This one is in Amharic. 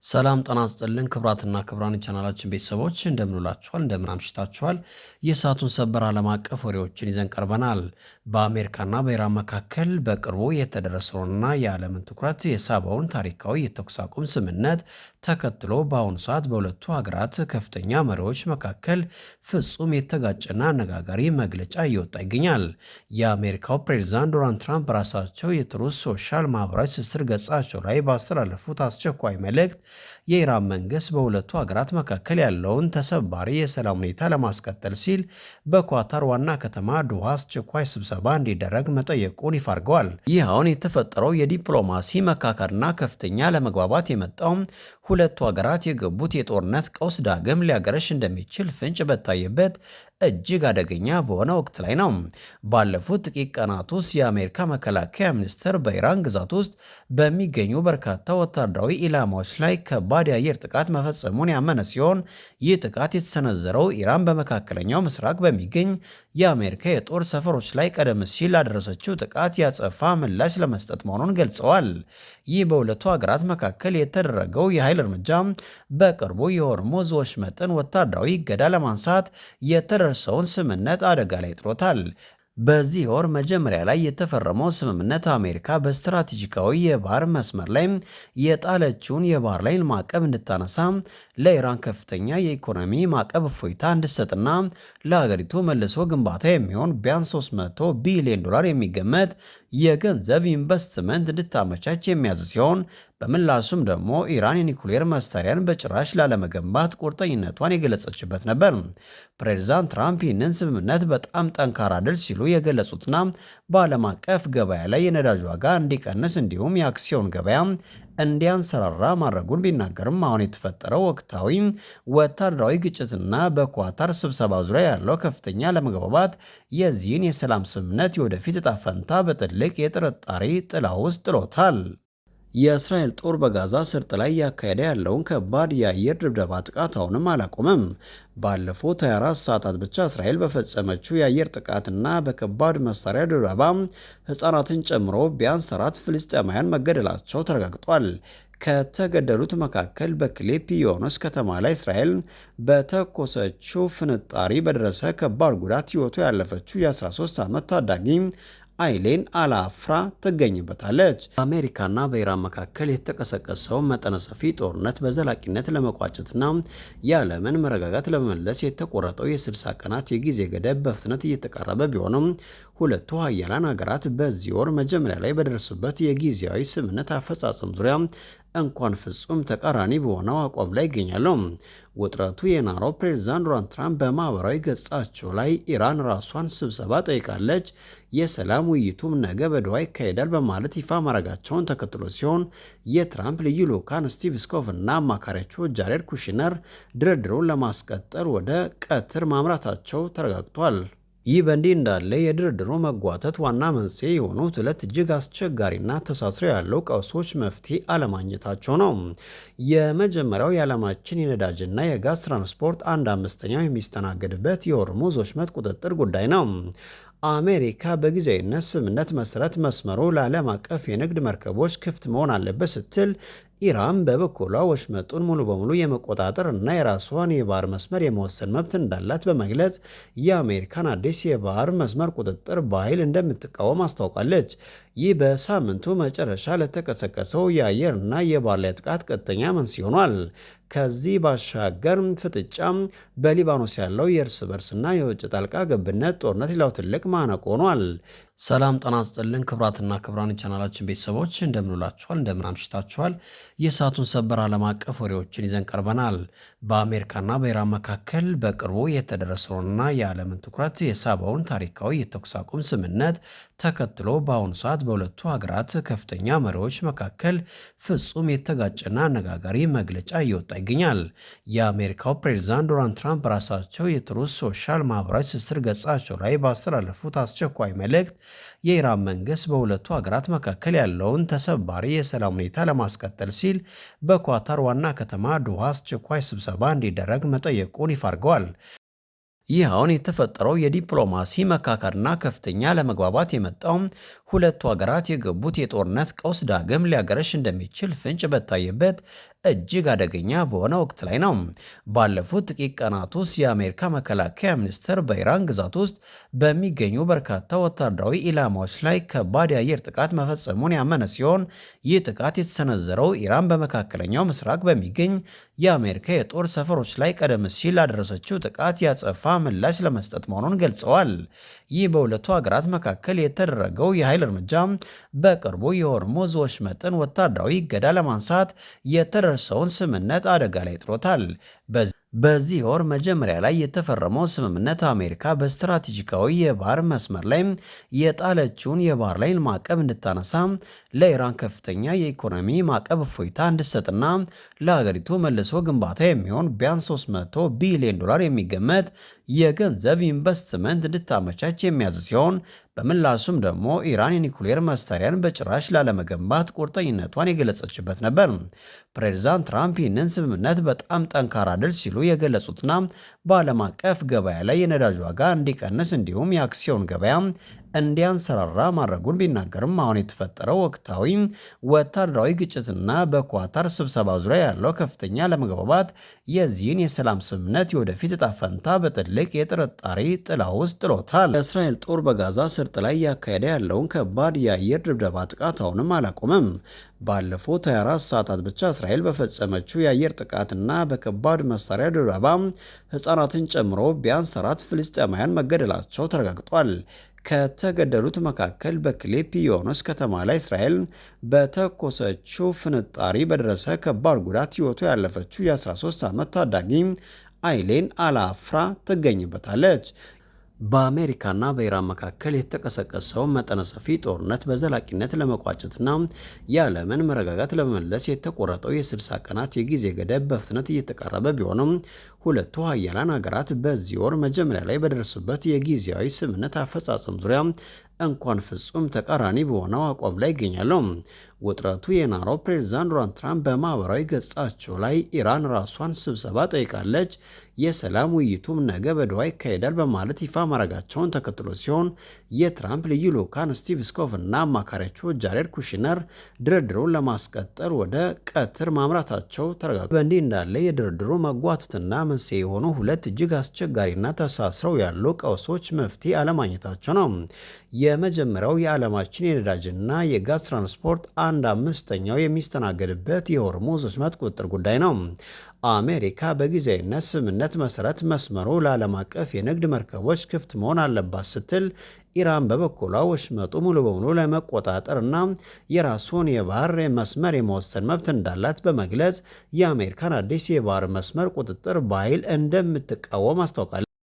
ሰላም ጤና ይስጥልን ክቡራትና ክቡራን ቻናላችን ቤተሰቦች እንደምን ውላችኋል? እንደምን አምሽታችኋል? የሰዓቱን ሰበር ዓለም አቀፍ ወሬዎችን ይዘን ቀርበናል። በአሜሪካና በኢራን መካከል በቅርቡ የተደረሰውንና የዓለምን ትኩረት የሳበውን ታሪካዊ የተኩስ አቁም ስምምነት ተከትሎ በአሁኑ ሰዓት በሁለቱ ሀገራት ከፍተኛ መሪዎች መካከል ፍጹም የተጋጨና አነጋጋሪ መግለጫ እየወጣ ይገኛል። የአሜሪካው ፕሬዝዳንት ዶናልድ ትራምፕ በራሳቸው የትሩዝ ሶሻል ማህበራዊ ትስስር ገጻቸው ላይ ባስተላለፉት አስቸኳይ መልእክት የኢራን መንግስት በሁለቱ ሀገራት መካከል ያለውን ተሰባሪ የሰላም ሁኔታ ለማስቀጠል ሲል በኳታር ዋና ከተማ ዶሃ አስቸኳይ ስብሰባ እንዲደረግ መጠየቁን ይፋ አድርገዋል። ይህ አሁን የተፈጠረው የዲፕሎማሲ መካከልና ከፍተኛ ለመግባባት የመጣው ሁለቱ ሀገራት የገቡት የጦርነት ቀውስ ዳግም ሊያገረሽ እንደሚችል ፍንጭ በታየበት እጅግ አደገኛ በሆነ ወቅት ላይ ነው። ባለፉት ጥቂት ቀናት ውስጥ የአሜሪካ መከላከያ ሚኒስቴር በኢራን ግዛት ውስጥ በሚገኙ በርካታ ወታደራዊ ኢላማዎች ላይ ከባድ የአየር ጥቃት መፈጸሙን ያመነ ሲሆን ይህ ጥቃት የተሰነዘረው ኢራን በመካከለኛው ምስራቅ በሚገኝ የአሜሪካ የጦር ሰፈሮች ላይ ቀደም ሲል ላደረሰችው ጥቃት ያጸፋ ምላሽ ለመስጠት መሆኑን ገልጸዋል። ይህ በሁለቱ ሀገራት መካከል የተደረገው የኃይል እርምጃ በቅርቡ የሆርሙዝ ወሽመጥን ወታደራዊ እገዳ ለማንሳት የተደረሰውን ስምምነት አደጋ ላይ ጥሎታል። በዚህ ወር መጀመሪያ ላይ የተፈረመው ስምምነት አሜሪካ በስትራቴጂካዊ የባህር መስመር ላይ የጣለችውን የባህር ላይ ማዕቀብ እንድታነሳ፣ ለኢራን ከፍተኛ የኢኮኖሚ ማዕቀብ እፎይታ እንድትሰጥና ለሀገሪቱ መልሶ ግንባታ የሚሆን ቢያንስ 300 ቢሊዮን ዶላር የሚገመት የገንዘብ ኢንቨስትመንት እንድታመቻች የሚያዝ ሲሆን በምላሹም ደግሞ ኢራን የኒኩሌር መሳሪያን በጭራሽ ላለመገንባት ቁርጠኝነቷን የገለጸችበት ነበር። ፕሬዚዳንት ትራምፕ ይህንን ስምምነት በጣም ጠንካራ ድል ሲሉ የገለጹትና በዓለም አቀፍ ገበያ ላይ የነዳጅ ዋጋ እንዲቀንስ እንዲሁም የአክሲዮን ገበያ እንዲያንሰራራ ማድረጉን ቢናገርም አሁን የተፈጠረው ወቅታዊ ወታደራዊ ግጭትና በኳታር ስብሰባ ዙሪያ ያለው ከፍተኛ ለመግባባት የዚህን የሰላም ስምምነት የወደፊት እጣ ፈንታ በትልቅ የጥርጣሬ ጥላ ውስጥ ጥሎታል። የእስራኤል ጦር በጋዛ ሰርጥ ላይ እያካሄደ ያለውን ከባድ የአየር ድብደባ ጥቃት አሁንም አላቆመም። ባለፉት 24 ሰዓታት ብቻ እስራኤል በፈጸመችው የአየር ጥቃትና በከባድ መሳሪያ ድብደባ ሕፃናትን ጨምሮ ቢያንስ 4 ፍልስጤማውያን መገደላቸው ተረጋግጧል። ከተገደሉት መካከል በክሌፕ ዮኖስ ከተማ ላይ እስራኤል በተኮሰችው ፍንጣሪ በደረሰ ከባድ ጉዳት ሕይወቱ ያለፈችው የ13 ዓመት ታዳጊ አይሌን አላፍራ ትገኝበታለች። በአሜሪካና በኢራን መካከል የተቀሰቀሰው መጠነ ሰፊ ጦርነት በዘላቂነት ለመቋጨትና የዓለምን መረጋጋት ለመመለስ የተቆረጠው የ60 ቀናት የጊዜ ገደብ በፍጥነት እየተቃረበ ቢሆንም ሁለቱ ሀያላን ሀገራት በዚህ ወር መጀመሪያ ላይ በደረሱበት የጊዜያዊ ስምምነት አፈጻጸም ዙሪያ እንኳን ፍጹም ተቃራኒ በሆነው አቋም ላይ ይገኛሉ። ውጥረቱ የናረው ፕሬዝዳንት ዶናልድ ትራምፕ በማህበራዊ ገጻቸው ላይ ኢራን ራሷን ስብሰባ ጠይቃለች፣ የሰላም ውይይቱም ነገ በዶሃ ይካሄዳል በማለት ይፋ ማድረጋቸውን ተከትሎ ሲሆን የትራምፕ ልዩ ልዑካን ስቲቭ ስኮፍ እና አማካሪያቸው ጃሬድ ኩሽነር ድርድሩን ለማስቀጠል ወደ ቀትር ማምራታቸው ተረጋግጧል። ይህ በእንዲህ እንዳለ የድርድሩ መጓተት ዋና መንስኤ የሆኑት ሁለት እጅግ አስቸጋሪና ተሳስረው ያለው ቀውሶች መፍትሄ አለማግኘታቸው ነው። የመጀመሪያው የዓለማችን የነዳጅና የጋዝ ትራንስፖርት 1/5ኛው የሚስተናገድበት የሆርሙዝ ወሽመጥ ቁጥጥር ጉዳይ ነው። አሜሪካ በጊዜያዊነት ስምምነት መሰረት መስመሩ ለዓለም አቀፍ የንግድ መርከቦች ክፍት መሆን አለበት ስትል፣ ኢራን በበኩሏ ወሽመጡን ሙሉ በሙሉ የመቆጣጠር እና የራሷን የባህር መስመር የመወሰን መብት እንዳላት በመግለጽ የአሜሪካን አዲስ የባህር መስመር ቁጥጥር በኃይል እንደምትቃወም አስታውቃለች። ይህ በሳምንቱ መጨረሻ ለተቀሰቀሰው የአየርና የባህር ላይ ጥቃት ቀጥተኛ መንስኤ ሆኗል። ከዚህ ባሻገር ፍጥጫም በሊባኖስ ያለው የእርስ በርስና የውጭ ጣልቃ ገብነት ጦርነት ሌላው ትልቅ ማነቆ ሆኗል። ሰላም ጤና ይስጥልን ክቡራትና ክቡራን ቻናላችን ቤተሰቦች እንደምንውላችኋል፣ እንደምን አምሽታችኋል? የሰዓቱን ሰበር ዓለም አቀፍ ወሬዎችን ይዘን ቀርበናል። በአሜሪካና በኢራን መካከል በቅርቡ የተደረሰውንና የዓለምን ትኩረት የሳበውን ታሪካዊ የተኩስ አቁም ስምምነት ተከትሎ በአሁኑ ሰዓት በሁለቱ ሀገራት ከፍተኛ መሪዎች መካከል ፍጹም የተጋጨና አነጋጋሪ መግለጫ እየወጣ ይገኛል። የአሜሪካው ፕሬዝዳንት ዶናልድ ትራምፕ በራሳቸው የትሩዝ ሶሻል ማህበራዊ ትስስር ገጻቸው ላይ ባስተላለፉት አስቸኳይ መልእክት የኢራን መንግስት በሁለቱ ሀገራት መካከል ያለውን ተሰባሪ የሰላም ሁኔታ ለማስቀጠል ሲል በኳታር ዋና ከተማ ዶሃ አስቸኳይ ስብሰባ እንዲደረግ መጠየቁን ይፋ አድርገዋል። ይህ አሁን የተፈጠረው የዲፕሎማሲ መካከልና ከፍተኛ ለመግባባት የመጣው ሁለቱ ሀገራት የገቡት የጦርነት ቀውስ ዳግም ሊያገረሽ እንደሚችል ፍንጭ በታየበት እጅግ አደገኛ በሆነ ወቅት ላይ ነው። ባለፉት ጥቂት ቀናት ውስጥ የአሜሪካ መከላከያ ሚኒስቴር በኢራን ግዛት ውስጥ በሚገኙ በርካታ ወታደራዊ ኢላማዎች ላይ ከባድ የአየር ጥቃት መፈጸሙን ያመነ ሲሆን ይህ ጥቃት የተሰነዘረው ኢራን በመካከለኛው ምስራቅ በሚገኝ የአሜሪካ የጦር ሰፈሮች ላይ ቀደም ሲል ላደረሰችው ጥቃት ያጸፋ ምላሽ ለመስጠት መሆኑን ገልጸዋል። ይህ በሁለቱ ሀገራት መካከል የተደረገው የኃይል እርምጃ በቅርቡ የሆርሙዝ ወሽመጥን ወታደራዊ እገዳ ለማንሳት የተደረሰውን ስምምነት አደጋ ላይ ጥሎታል። በዚህ ወር መጀመሪያ ላይ የተፈረመው ስምምነት አሜሪካ በስትራቴጂካዊ የባህር መስመር ላይ የጣለችውን የባህር ላይ ማዕቀብ እንድታነሳ፣ ለኢራን ከፍተኛ የኢኮኖሚ ማዕቀብ እፎይታ እንድትሰጥና ለሀገሪቱ መልሶ ግንባታ የሚሆን ቢያንስ $300 ቢሊዮን የሚገመት የገንዘብ ኢንቨስትመንት እንድታመቻች የሚያዝ ሲሆን በምላሹም ደግሞ ኢራን የኒኩሌር መሳሪያን በጭራሽ ላለመገንባት ቁርጠኝነቷን የገለጸችበት ነበር። ፕሬዚዳንት ትራምፕ ይህንን ስምምነት በጣም ጠንካራ ድል ሲሉ የገለጹትና በዓለም አቀፍ ገበያ ላይ የነዳጅ ዋጋ እንዲቀንስ እንዲሁም የአክሲዮን ገበያ እንዲያንሰራራ ማድረጉን ቢናገርም አሁን የተፈጠረው ወቅታዊ ወታደራዊ ግጭትና በኳታር ስብሰባ ዙሪያ ያለው ከፍተኛ ለመግባባት የዚህን የሰላም ስምምነት የወደፊት እጣ ፈንታ በትልቅ የጥርጣሬ ጥላ ውስጥ ጥሎታል። የእስራኤል ጦር በጋዛ ሰርጥ ላይ ያካሄደ ያለውን ከባድ የአየር ድብደባ ጥቃት አሁንም አላቆመም። ባለፉት 24 ሰዓታት ብቻ እስራኤል በፈጸመችው የአየር ጥቃትና በከባድ መሳሪያ ድብደባ ሕፃናትን ጨምሮ ቢያንስ 4 ፍልስጤማውያን መገደላቸው ተረጋግጧል። ከተገደሉት መካከል በክሊፕ ዮኖስ ከተማ ላይ እስራኤል በተኮሰችው ፍንጣሪ በደረሰ ከባድ ጉዳት ሕይወቱ ያለፈችው የ13 ዓመት ታዳጊ አይሌን አላፍራ ትገኝበታለች። በአሜሪካና በኢራን መካከል የተቀሰቀሰው መጠነ ሰፊ ጦርነት በዘላቂነት ለመቋጨትና የዓለምን መረጋጋት ለመመለስ የተቆረጠው የ60 ቀናት የጊዜ ገደብ በፍጥነት እየተቃረበ ቢሆንም ሁለቱ ሀያላን ሀገራት በዚህ ወር መጀመሪያ ላይ በደረሱበት የጊዜያዊ ስምምነት አፈጻጸም ዙሪያ እንኳን ፍጹም ተቃራኒ በሆነው አቋም ላይ ይገኛሉ። ውጥረቱ የናረው ፕሬዝዳንት ዶናልድ ትራምፕ በማህበራዊ ገጻቸው ላይ ኢራን ራሷን ስብሰባ ጠይቃለች፣ የሰላም ውይይቱም ነገ በዱባይ ይካሄዳል በማለት ይፋ ማድረጋቸውን ተከትሎ ሲሆን የትራምፕ ልዩ ልዑካን ስቲቭ ስኮፍ እና አማካሪያቸው ጃሬድ ኩሽነር ድርድሩን ለማስቀጠል ወደ ቀትር ማምራታቸው ተረጋግጧል። በእንዲህ እንዳለ የድርድሩ መጓተትና መንስኤ የሆኑ ሁለት እጅግ አስቸጋሪና ተሳስረው ያሉ ቀውሶች መፍትሄ አለማግኘታቸው ነው። የመጀመሪያው የዓለማችን የነዳጅና የጋዝ ትራንስፖርት 1/5 የሚስተናገድበት የሆርሙዝ ወሽመጥ ቁጥጥር ጉዳይ ነው። አሜሪካ በጊዜያዊነት ስምምነት መሰረት መስመሩ ለዓለም አቀፍ የንግድ መርከቦች ክፍት መሆን አለባት ስትል፣ ኢራን በበኩሏ ወሽመጡ ሙሉ በሙሉ ለመቆጣጠር እና የራሱን የባህር መስመር የመወሰን መብት እንዳላት በመግለጽ የአሜሪካን አዲስ የባህር መስመር ቁጥጥር በኃይል እንደምትቃወም አስታውቃለች።